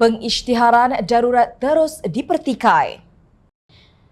pengisytiharan darurat terus dipertikai.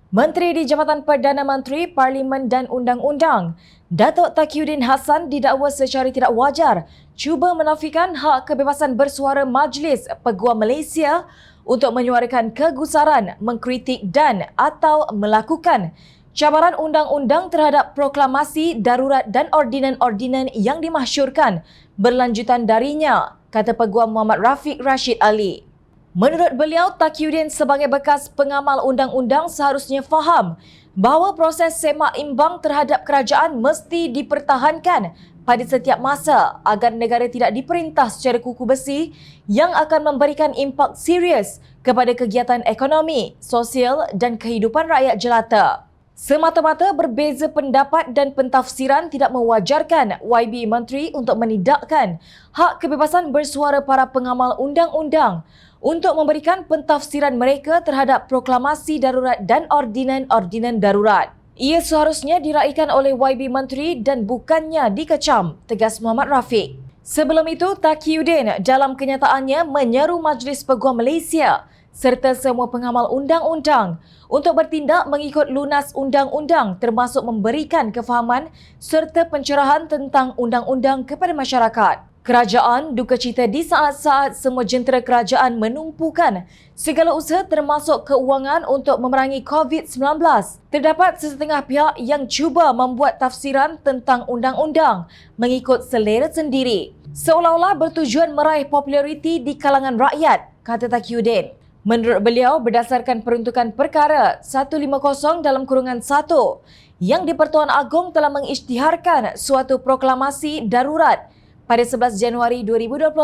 Menteri di Jabatan Perdana Menteri, Parlimen dan Undang-Undang, Datuk Taqiyuddin Hassan didakwa secara tidak wajar cuba menafikan hak kebebasan bersuara Majlis Peguam Malaysia untuk menyuarakan kegusaran, mengkritik dan atau melakukan cabaran undang-undang terhadap proklamasi darurat dan ordinan-ordinan yang dimasyurkan berlanjutan darinya, kata Peguam Muhammad Rafiq Rashid Ali. Menurut beliau, Taqiyuddin sebagai bekas pengamal undang-undang seharusnya faham bahawa proses semak imbang terhadap kerajaan mesti dipertahankan pada setiap masa agar negara tidak diperintah secara kuku besi yang akan memberikan impak serius kepada kegiatan ekonomi, sosial dan kehidupan rakyat jelata. Semata-mata berbeza pendapat dan pentafsiran tidak mewajarkan YB Menteri untuk menidakkan hak kebebasan bersuara para pengamal undang-undang untuk memberikan pentafsiran mereka terhadap proklamasi darurat dan ordinan-ordinan darurat. Ia seharusnya diraikan oleh YB Menteri dan bukannya dikecam, tegas Muhammad Rafiq. Sebelum itu, Taqiyuddin dalam kenyataannya menyeru Majlis Peguam Malaysia serta semua pengamal undang-undang untuk bertindak mengikut lunas undang-undang termasuk memberikan kefahaman serta pencerahan tentang undang-undang kepada masyarakat. Kerajaan duka cita di saat-saat semua jentera kerajaan menumpukan segala usaha termasuk keuangan untuk memerangi COVID-19. Terdapat sesetengah pihak yang cuba membuat tafsiran tentang undang-undang mengikut selera sendiri, seolah-olah bertujuan meraih populariti di kalangan rakyat, kata Taqiyuddin. Menurut beliau, berdasarkan peruntukan perkara 150/1 yang di-Pertuan Agong telah mengisytiharkan suatu proklamasi darurat pada 11 Januari 2021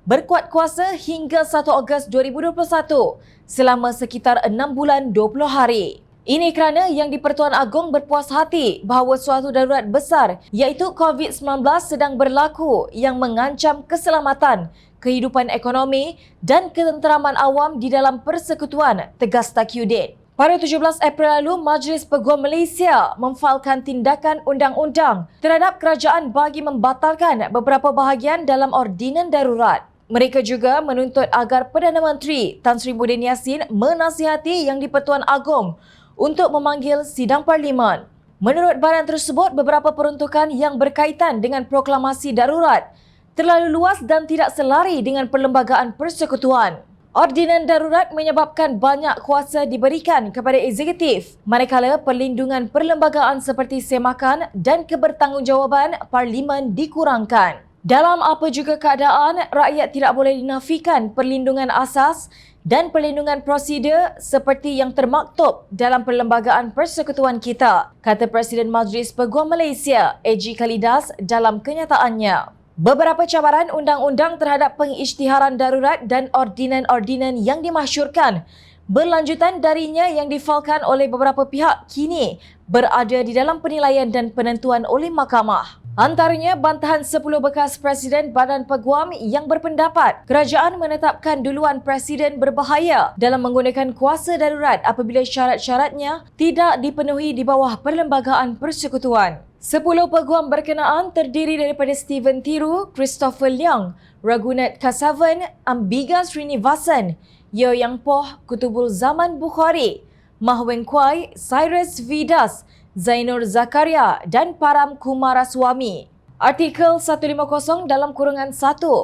berkuat kuasa hingga 1 Ogos 2021 selama sekitar 6 bulan 20 hari. Ini kerana yang di-Pertuan Agong berpuas hati bahawa suatu darurat besar iaitu COVID-19 sedang berlaku yang mengancam keselamatan, kehidupan ekonomi dan ketenteraman awam di dalam persekutuan, tegas Taqiyuddin. Pada 17 April lalu, Majlis Peguam Malaysia memfailkan tindakan undang-undang terhadap kerajaan bagi membatalkan beberapa bahagian dalam ordinan darurat. Mereka juga menuntut agar Perdana Menteri Tan Sri Muhyiddin Yassin menasihati Yang di-Pertuan Agong untuk memanggil sidang parlimen. Menurut baran tersebut, beberapa peruntukan yang berkaitan dengan proklamasi darurat terlalu luas dan tidak selari dengan perlembagaan persekutuan. Ordinan darurat menyebabkan banyak kuasa diberikan kepada eksekutif, manakala perlindungan perlembagaan seperti semakan dan kebertanggungjawaban parlimen dikurangkan. Dalam apa juga keadaan, rakyat tidak boleh dinafikan perlindungan asas dan perlindungan prosedur seperti yang termaktub dalam perlembagaan persekutuan kita, kata Presiden Majlis Peguam Malaysia, AG Khalidas dalam kenyataannya. Beberapa cabaran undang-undang terhadap pengisytiharan darurat dan ordinan-ordinan yang dimasyurkan berlanjutan darinya yang difailkan oleh beberapa pihak kini berada di dalam penilaian dan penentuan oleh mahkamah. Antaranya bantahan 10 bekas Presiden Badan Peguam yang berpendapat kerajaan menetapkan duluan Presiden berbahaya dalam menggunakan kuasa darurat apabila syarat-syaratnya tidak dipenuhi di bawah perlembagaan persekutuan. 10 peguam berkenaan terdiri daripada Stephen Thiru, Christopher Leong, Raghunath Kesavan, Ambiga Srinivasan, Yeo Yang Poh, Kutubul Zaman Bukhari, Mah Weng Kwai, Cyrus Vidas, Zainur Zakaria dan Param Kumaraswamy. Artikel 150/1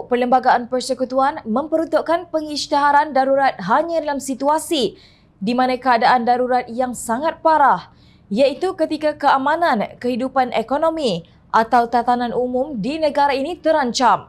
Perlembagaan Persekutuan memperuntukkan pengisytiharan darurat hanya dalam situasi di mana keadaan darurat yang sangat parah, iaitu ketika keamanan, kehidupan ekonomi atau tatanan umum di negara ini terancam.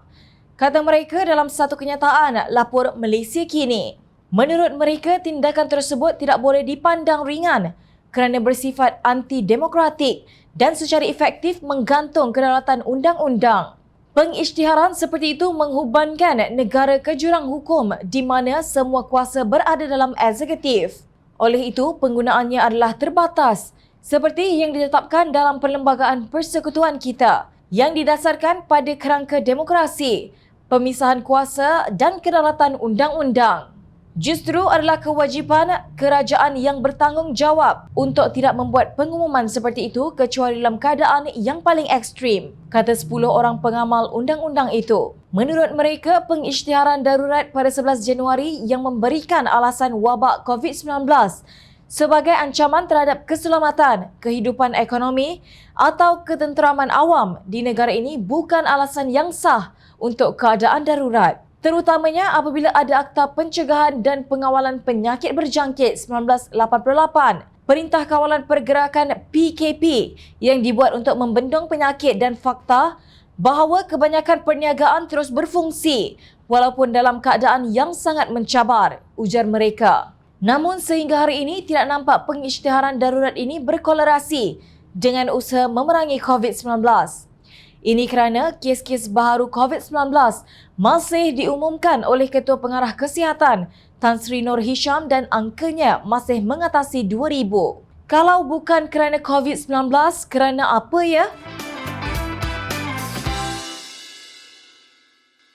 Kata mereka dalam satu kenyataan lapor Malaysia Kini. Menurut mereka, tindakan tersebut tidak boleh dipandang ringan kerana bersifat anti-demokratik dan secara efektif menggantung kedaulatan undang-undang. Pengisytiharan seperti itu menghubankan negara ke jurang hukum di mana semua kuasa berada dalam eksekutif. Oleh itu, penggunaannya adalah terbatas seperti yang ditetapkan dalam perlembagaan persekutuan kita yang didasarkan pada kerangka demokrasi, pemisahan kuasa dan kedaulatan undang-undang. Justru adalah kewajipan kerajaan yang bertanggungjawab untuk tidak membuat pengumuman seperti itu kecuali dalam keadaan yang paling ekstrim, kata 10 orang pengamal undang-undang itu. Menurut mereka, pengisytiharan darurat pada 11 Januari yang memberikan alasan wabak COVID-19 sebagai ancaman terhadap keselamatan, kehidupan ekonomi atau ketenteraman awam di negara ini bukan alasan yang sah untuk keadaan darurat. Terutamanya apabila ada Akta Pencegahan dan Pengawalan Penyakit Berjangkit 1988, Perintah Kawalan Pergerakan PKP yang dibuat untuk membendung penyakit dan fakta bahawa kebanyakan perniagaan terus berfungsi walaupun dalam keadaan yang sangat mencabar, ujar mereka. Namun sehingga hari ini tidak nampak pengisytiharan darurat ini berkolerasi dengan usaha memerangi COVID-19. Ini kerana kes-kes baharu COVID-19 masih diumumkan oleh Ketua Pengarah Kesihatan Tan Sri Nur Hisham dan angkanya masih mengatasi 2,000. Kalau bukan kerana COVID-19, kerana apa ya?